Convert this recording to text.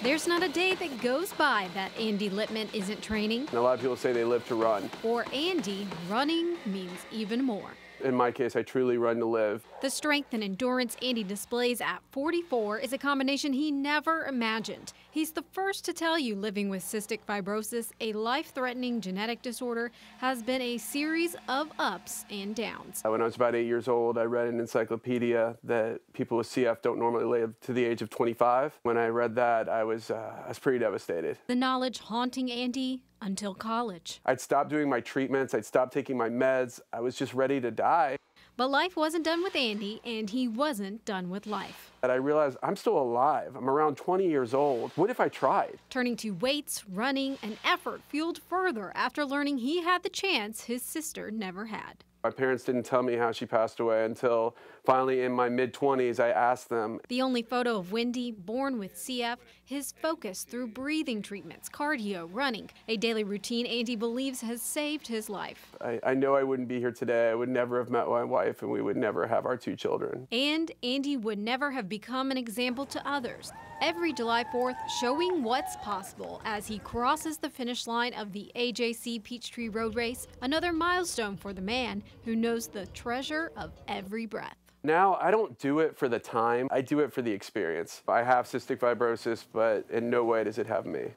There's not a day that goes by that Andy Lipman isn't training. And a lot of people say they live to run. For Andy, running means even more. In my case, I truly run to live. The strength and endurance Andy displays at 44 is a combination he never imagined. He's the first to tell you living with cystic fibrosis, a life-threatening genetic disorder, has been a series of ups and downs. When I was about 8 years old, I read an encyclopedia that people with CF don't normally live to the age of 25. When I read that, I was pretty devastated. The knowledge haunting Andy until college. I'd stopped doing my treatments, I'd stopped taking my meds, I was just ready to die. But life wasn't done with Andy, and he wasn't done with life. And I realized I'm still alive. I'm around 20 years old. What if I tried? Turning to weights, running, and effort fueled further after learning he had the chance his sister never had. My parents didn't tell me how she passed away until finally in my mid-20s I asked them. The only photo of Wendy, born with CF, his focus through breathing treatments, cardio, running, a daily routine Andy believes has saved his life. I know I wouldn't be here today. I would never have met my wife, and we would never have our 2 children. And Andy would never have become an example to others. Every July 4th, showing what's possible as he crosses the finish line of the AJC Peachtree Road Race, another milestone for the man who knows the treasure of every breath. Now, I don't do it for the time, I do it for the experience. I have cystic fibrosis, but in no way does it have me.